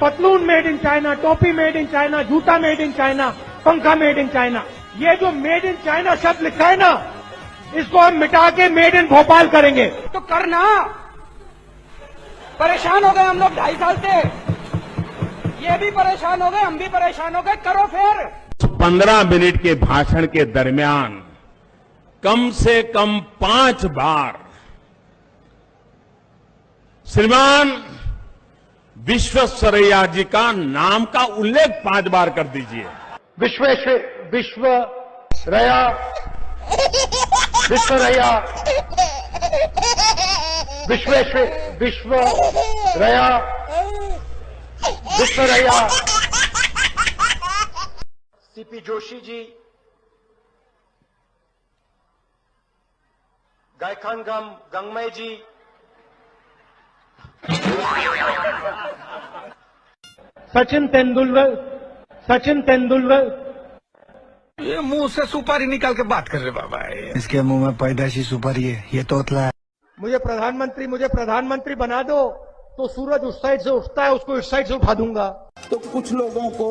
पतलून made in China, टोपी made in China, जूता मेड इन चाइना, पंखा मेड इन चाइना। ये जो मेड इन चाइना शब्द लिखा है ना, इसको हम मिटा के मेड इन भोपाल करेंगे। तो करना, परेशान हो गए हम लोग 2.5 साल से, ये भी परेशान हो गए, हम भी परेशान हो गए, करो फिर। 15 मिनट के भाषण के दरमियान कम से कम 5 बार श्रीमान विश्वेश्वरैया जी का नाम का उल्लेख 5 बार कर दीजिए। विश्वेश्वरैया, विश्वेश्वरैया, विश्वेश्वरैया। सीपी जोशी जी, गायखान गंगमय जी, सचिन तेंदुलकर। ये मुंह से सुपारी निकाल के बात कर रहे बाबा। इसके मुंह में पैदाशी सुपारी है, ये तोतला है। मुझे प्रधानमंत्री बना दो तो सूरज उस साइड से उठता है, उसको इस साइड से उठा दूंगा। तो कुछ लोगों को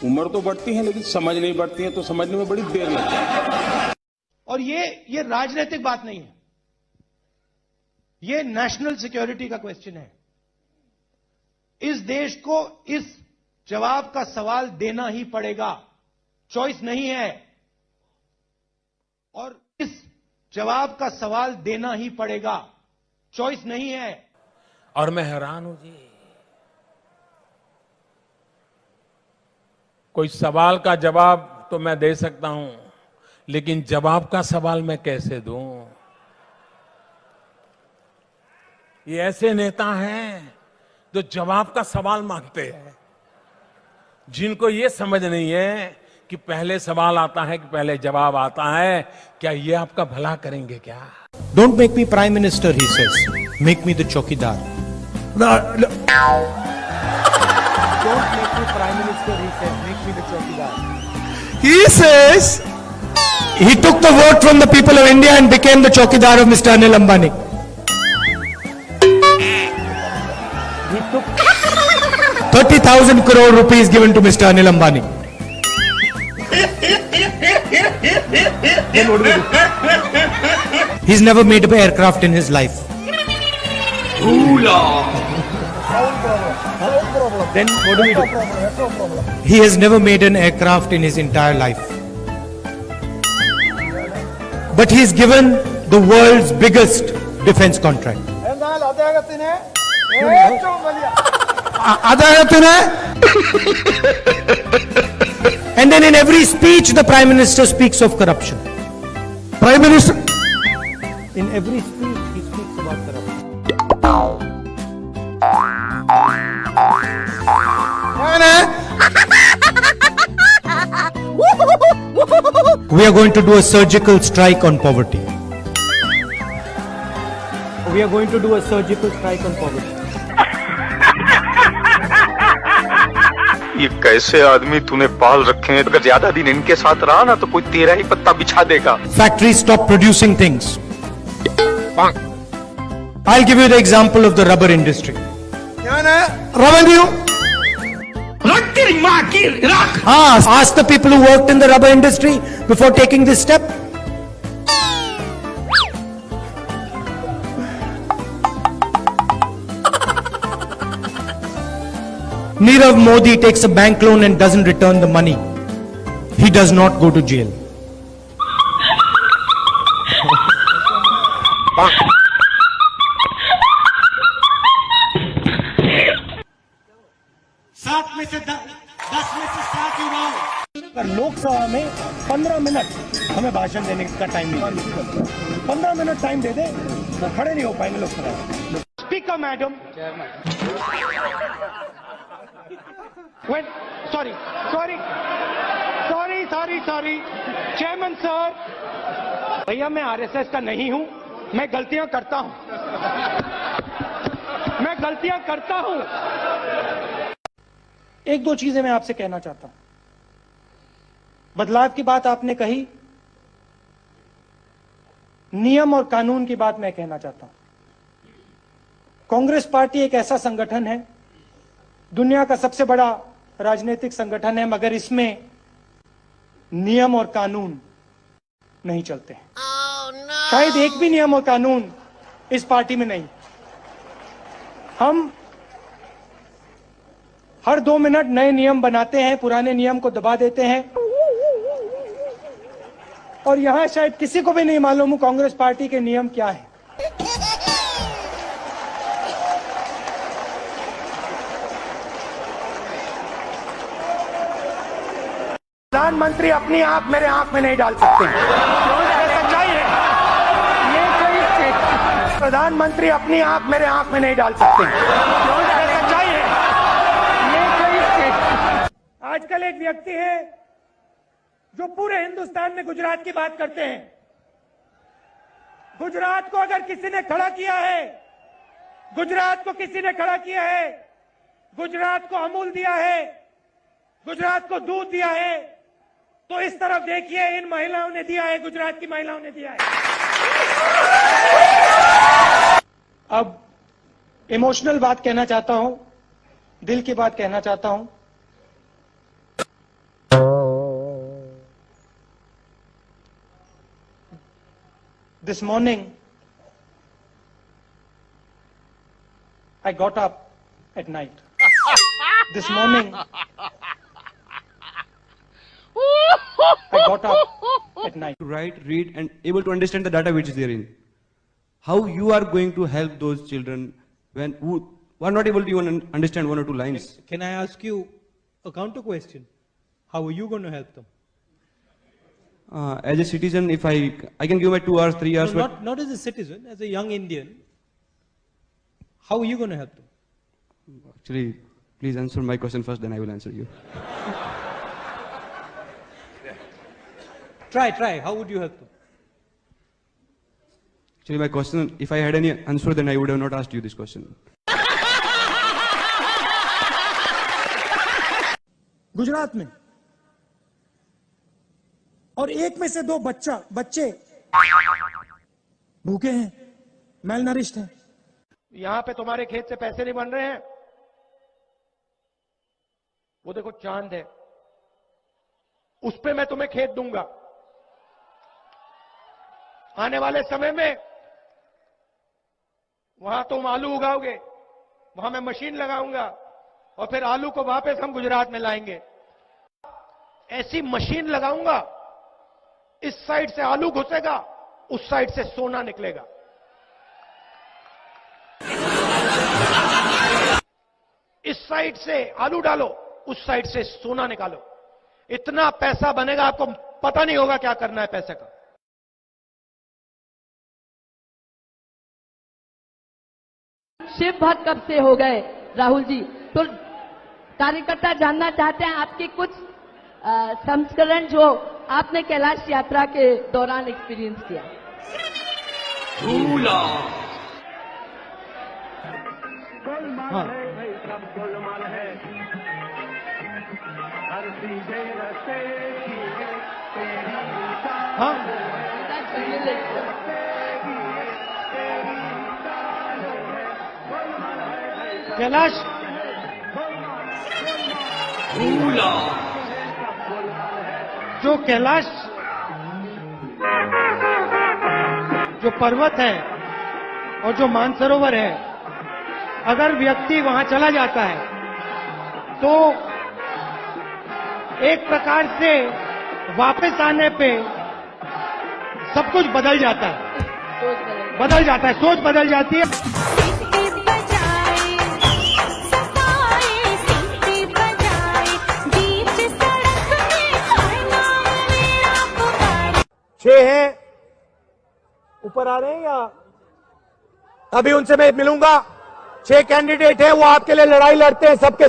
उम्र तो बढ़ती है लेकिन समझ नहीं बढ़ती है, तो समझने में बड़ी देर लगती है। और ये राजनीतिक बात नहीं है, ये नेशनल सिक्योरिटी का क्वेश्चन है। इस देश को इस जवाब का सवाल देना ही पड़ेगा, चॉइस नहीं है। और इस जवाब का सवाल देना ही पड़ेगा, चॉइस नहीं है। और मैं हैरान हूं जी, कोई सवाल का जवाब तो मैं दे सकता हूं, लेकिन जवाब का सवाल मैं कैसे दूं? ये ऐसे नेता हैं जो जवाब का सवाल मांगते हैं, जिनको ये समझ नहीं है कि पहले सवाल आता है कि पहले जवाब आता है। क्या ये आपका भला करेंगे क्या? Don't make me prime minister, he says. Make me the chokidar. Don't make me prime minister, he says. Make me the chokidar. He says he took the vote from the people of India and became the chokidar of Mr. Anil Ambani. He took 30,000 crore rupees given to Mr. Anil Ambani. He's never made an aircraft in his life. Then what do we do? He has never made an aircraft in his entire life. But he's given the world's biggest defense contract. And then in every speech the Prime Minister speaks of corruption. Prime Minister, In every speech he speaks about corruption. We are going to do a surgical strike on poverty. We are going to do a surgical strike on poverty. ये कैसे आदमी तूने पाल रखे हैं? अगर ज्यादा दिन इनके साथ रहा ना तो कोई तेरा ही पत्ता बिछा देगा। Factories stop producing things. I'll give you the example of the rubber industry. Revenue. Ask the people who worked in the rubber industry before taking this step. Nirav Modi takes a bank loan and doesn't return the money. He does not go to jail. Lok Sabha में 15 minute हमें भाषण देने का time मिलेगा। 15 minute time दे दे, वो खड़े नहीं हो पाएंगे लोकसभा में। Speaker madam, sorry chairman sir, भैया मैं आरएसएस का नहीं हूं, मैं गलतियां करता हूं। एक दो चीजें मैं आपसे कहना चाहता हूं। बदलाव की बात आपने कही, नियम और कानून की बात मैं कहना चाहता हूं। कांग्रेस पार्टी एक ऐसा संगठन है दुनिया का सबसे बड़ा राजनीतिक संगठन है, मगर इसमें नियम और कानून नहीं चलते हैं। शायद एक भी नियम और कानून इस पार्टी में नहीं। हम हर 2 मिनट नए नियम बनाते हैं, पुराने नियम को दबा देते हैं, और यहां शायद किसी को भी नहीं मालूम कांग्रेस पार्टी के नियम क्या है। प्रधानमंत्री अपनी आंख मेरे आंख में नहीं डाल सकते हैं। सच्चाई है। प्रधानमंत्री अपनी आंख मेरे आंख में नहीं डाल सकते हैं। सच्चाई है। आजकल एक व्यक्ति है जो पूरे हिंदुस्तान में गुजरात की बात करते हैं। गुजरात को अगर किसी ने खड़ा किया है, गुजरात को किसी ने खड़ा किया है, गुजरात को अमूल दिया है, गुजरात को दूध दिया है, तो इस तरफ देखिए, इन महिलाओं ने दिया है, गुजरात की महिलाओं ने दिया है। अब इमोशनल बात कहना चाहता हूं, दिल की बात कहना चाहता हूं। This morning, I got up at night. This morning, I got up at night. To write, read, and able to understand the data which is therein. How you are going to help those children who are not able to even understand 1 or 2 lines? Can I ask you a counter question? How are you going to help them? As a citizen, if I can give my 2 hours, 3 hours. No, not as a citizen, as a young Indian. How are you going to help them? Actually, please answer my question first, then I will answer you. Try. How would you help them? Actually, my question, if I had any answer, then I would have not asked you this question. Gujarat में और 1 में से 2 बच्चे भूखे हैं, mail nourished हैं। यहां पे तुम्हारे खेत से पैसे नहीं बन रहे हैं, वो देखो चांद है, उस पे मैं तुम्हें खेत दूंगा। आने वाले समय में वहां तुम आलू उगाओगे, वहां मैं मशीन लगाऊंगा, और फिर आलू को वापस हम गुजरात में लाएंगे। ऐसी मशीन लगाऊंगा, इस साइड से आलू घुसेगा, उस साइड से सोना निकलेगा। इस साइड से आलू डालो, उस साइड से सोना निकालो। इतना पैसा बनेगा, आपको पता नहीं होगा क्या करना है पैसे का। शिव भक्त कब से हो गए राहुल जी? तो कार्यकर्ता जानना चाहते हैं आपके कुछ संस्करण जो आपने कैलाश यात्रा के दौरान एक्सपीरियंस किया। हाँ। हाँ। कैलाश जो कैलाश जो पर्वत है और जो मानसरोवर है, अगर व्यक्ति वहां चला जाता है तो एक प्रकार से वापस आने पे सब कुछ बदल जाता है, सोच बदल जाती है। छह हैं, ऊपर आ रहे हैं या अभी उनसे मैं मिलूंगा। 6 कैंडिडेट हैं, वो आपके लिए लड़ाई लड़ते हैं, सबके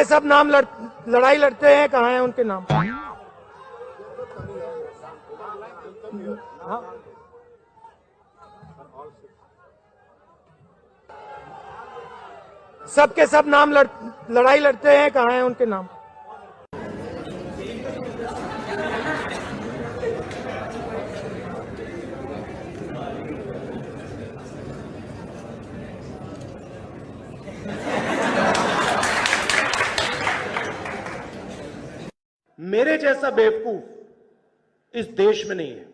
सब नाम लड़ाई लड़ते हैं। कहाँ हैं उनके नाम? हाँ। सबके सब नाम लड़ाई लड़ते हैं। कहाँ हैं उनके नाम? मेरे जैसा बेवकूफ इस देश में नहीं है।